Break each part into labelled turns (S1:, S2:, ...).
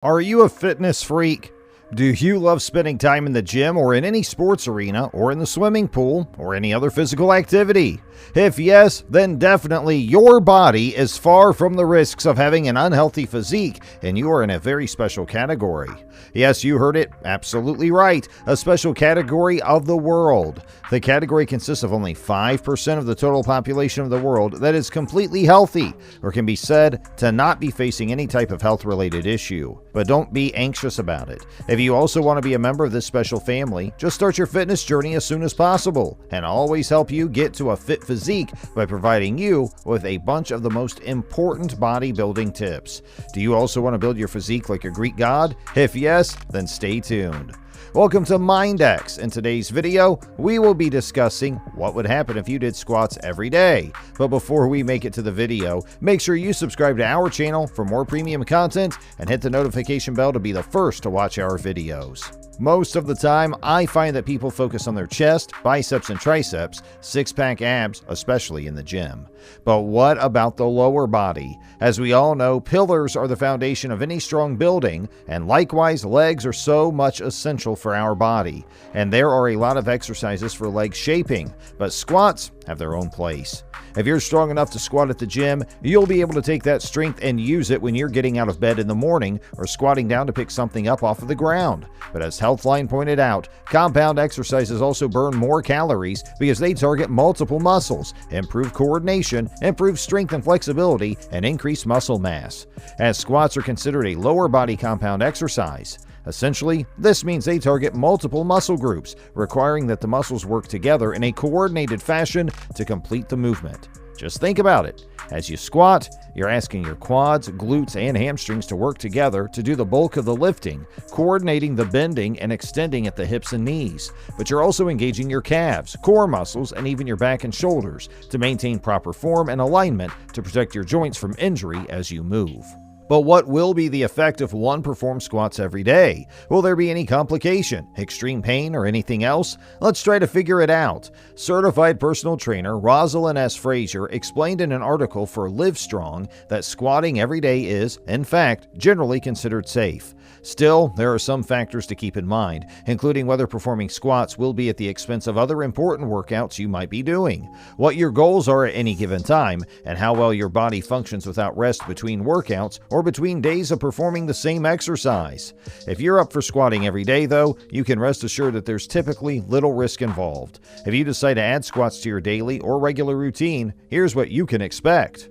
S1: Are you a fitness freak? Do you love spending time in the gym or in any sports arena or in the swimming pool or any other physical activity? If yes, then definitely your body is far from the risks of having an unhealthy physique, and you are in a very special category. Yes, you heard it absolutely right, a special category of the world. The category consists of only 5% of the total population of the world that is completely healthy, or can be said to not be facing any type of health-related issue. But don't be anxious about it. If you also want to be a member of this special family, just start your fitness journey as soon as possible, and I'll always help you get to a fit physique by providing you with a bunch of the most important bodybuilding tips. Do you also want to build your physique like a Greek god? If yes, then stay tuned. Welcome to Mindex. In today's video, we will be discussing what would happen if you did squats every day. But before we make it to the video, make sure you subscribe to our channel for more premium content and hit the notification bell to be the first to watch our videos. Most of the time, I find that people focus on their chest, biceps, and triceps, six-pack abs, especially in the gym. But what about the lower body? As we all know, pillars are the foundation of any strong building, and likewise, legs are so much essential for our body. And there are a lot of exercises for leg shaping, but squats have their own place. If you're strong enough to squat at the gym, you'll be able to take that strength and use it when you're getting out of bed in the morning or squatting down to pick something up off of the ground. But as Healthline pointed out, compound exercises also burn more calories because they target multiple muscles, improve coordination, improve strength and flexibility, and increase muscle mass. As squats are considered a lower body compound exercise. Essentially, this means they target multiple muscle groups, requiring that the muscles work together in a coordinated fashion to complete the movement. Just think about it. As you squat, you're asking your quads, glutes, and hamstrings to work together to do the bulk of the lifting, coordinating the bending and extending at the hips and knees. But you're also engaging your calves, core muscles, and even your back and shoulders to maintain proper form and alignment to protect your joints from injury as you move. But what will be the effect if one performs squats every day? Will there be any complication, extreme pain, or anything else? Let's try to figure it out. Certified personal trainer Rosalind S. Frazier explained in an article for Livestrong that squatting every day is, in fact, generally considered safe. Still, there are some factors to keep in mind, including whether performing squats will be at the expense of other important workouts you might be doing, what your goals are at any given time, and how well your body functions without rest between workouts or between days of performing the same exercise. If you're up for squatting every day, though, you can rest assured that there's typically little risk involved. If you decide to add squats to your daily or regular routine, here's what you can expect.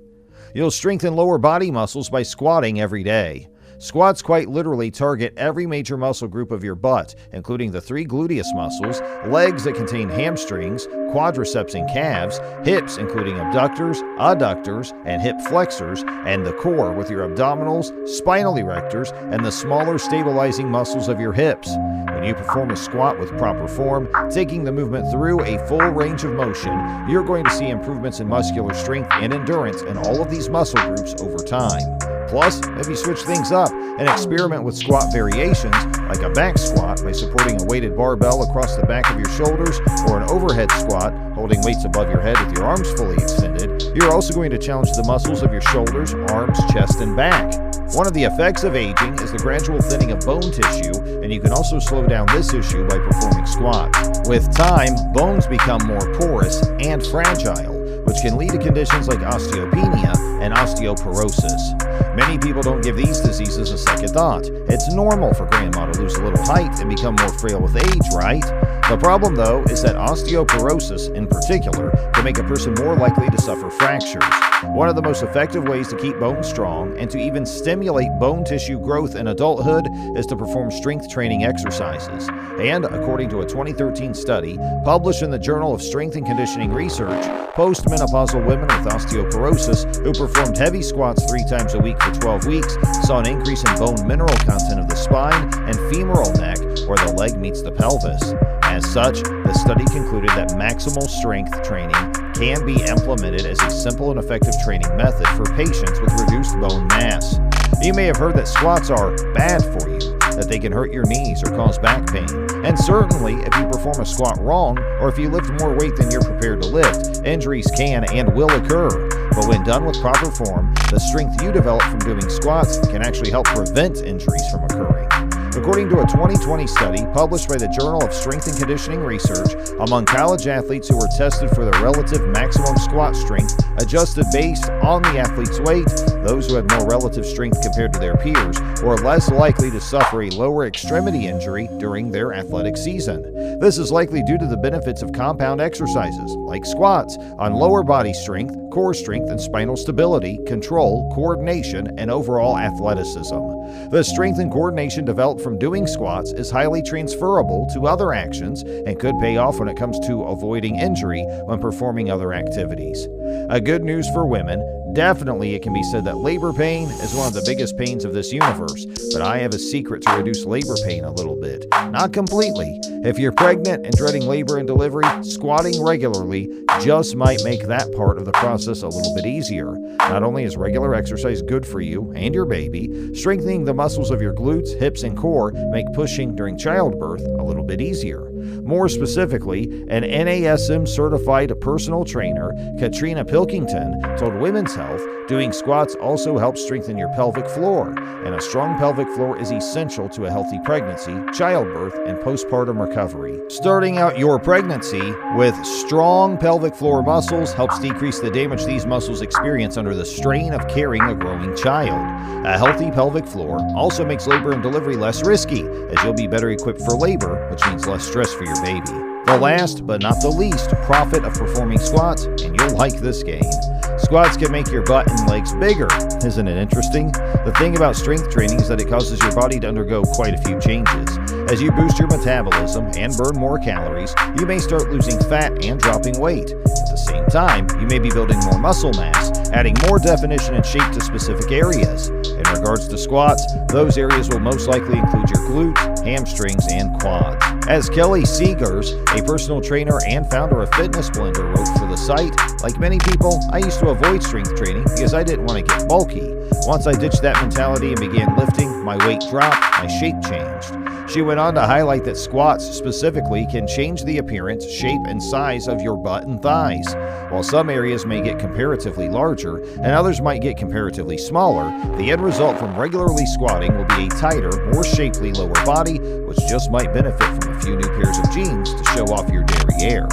S1: You'll strengthen lower body muscles by squatting every day. Squats quite literally target every major muscle group of your butt, including the 3 gluteus muscles, legs that contain hamstrings, quadriceps and calves, hips including abductors, adductors, and hip flexors, and the core with your abdominals, spinal erectors, and the smaller stabilizing muscles of your hips. When you perform a squat with proper form, taking the movement through a full range of motion, you're going to see improvements in muscular strength and endurance in all of these muscle groups over time. Plus, if you switch things up and experiment with squat variations, like a back squat by supporting a weighted barbell across the back of your shoulders, or an overhead squat, holding weights above your head with your arms fully extended, you're also going to challenge the muscles of your shoulders, arms, chest, and back. One of the effects of aging is the gradual thinning of bone tissue, and you can also slow down this issue by performing squats. With time, bones become more porous and fragile, which can lead to conditions like osteopenia and osteoporosis. Many people don't give these diseases a second thought. It's normal for grandma to lose a little height and become more frail with age, right? The problem, though, is that osteoporosis, in particular, can make a person more likely to suffer fractures. One of the most effective ways to keep bones strong and to even stimulate bone tissue growth in adulthood is to perform strength training exercises. And according to a 2013 study published in the Journal of Strength and Conditioning Research, postmenopausal women with osteoporosis who performed heavy squats 3 times a week for 12 weeks saw an increase in bone mineral content of the spine and femoral neck where the leg meets the pelvis. As such, the study concluded that maximal strength training can be implemented as a simple and effective training method for patients with reduced bone mass. You may have heard that squats are bad for you, that they can hurt your knees or cause back pain. And certainly, if you perform a squat wrong, or if you lift more weight than you're prepared to lift, injuries can and will occur. But when done with proper form, the strength you develop from doing squats can actually help prevent injuries from occurring. According to a 2020 study published by the Journal of Strength and Conditioning Research, among college athletes who were tested for their relative maximum squat strength adjusted based on the athlete's weight, those who had more relative strength compared to their peers were less likely to suffer a lower extremity injury during their athletic season. This is likely due to the benefits of compound exercises, like squats, on lower body strength, core strength, and spinal stability, control, coordination, and overall athleticism. The strength and coordination developed from doing squats is highly transferable to other actions and could pay off when it comes to avoiding injury when performing other activities. Good news for women. Definitely, it can be said that labor pain is one of the biggest pains of this universe, but I have a secret to reduce labor pain a little bit. Not completely. If you're pregnant and dreading labor and delivery, squatting regularly just might make that part of the process a little bit easier. Not only is regular exercise good for you and your baby, strengthening the muscles of your glutes, hips, and core make pushing during childbirth a little bit easier. More specifically, an NASM certified personal trainer, Katrina Pilkington, told Women's Health doing squats also helps strengthen your pelvic floor, and a strong pelvic floor is essential to a healthy pregnancy, childbirth, and postpartum recovery. Starting out your pregnancy with strong pelvic floor muscles helps decrease the damage these muscles experience under the strain of carrying a growing child. A healthy pelvic floor also makes labor and delivery less risky, as you'll be better equipped for labor, which means less stress for your baby. The last, but not the least, profit of performing squats, and you'll like this game. Squats can make your butt and legs bigger. Isn't it interesting? The thing about strength training is that it causes your body to undergo quite a few changes. As you boost your metabolism and burn more calories, you may start losing fat and dropping weight. At the same time, you may be building more muscle mass, adding more definition and shape to specific areas. In regards to squats, those areas will most likely include your glutes, hamstrings, and quads. As Kelly Seegers, a personal trainer and founder of Fitness Blender, wrote for the site, like many people, I used to avoid strength training because I didn't want to get bulky. Once I ditched that mentality and began lifting, my weight dropped, my shape changed. She went on to highlight that squats specifically can change the appearance, shape, and size of your butt and thighs. While some areas may get comparatively larger and others might get comparatively smaller, the end result from regularly squatting will be a tighter, more shapely lower body, which just might benefit from a few new pairs of jeans to show off your derriere.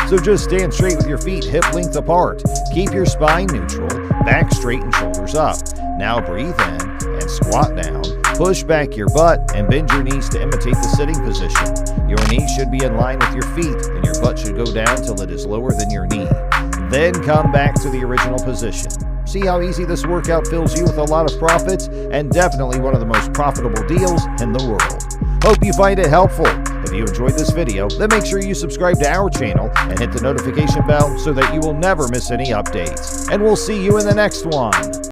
S1: So just stand straight with your feet hip length apart. Keep your spine neutral, back straight and shoulders up. Now breathe in and squat down. Push back your butt and bend your knees to imitate the sitting position. Your knees should be in line with your feet and your butt should go down till it is lower than your knee. Then come back to the original position. See how easy this workout fills you with a lot of profits and definitely one of the most profitable deals in the world. Hope you find it helpful. If you enjoyed this video, then make sure you subscribe to our channel and hit the notification bell so that you will never miss any updates. And we'll see you in the next one.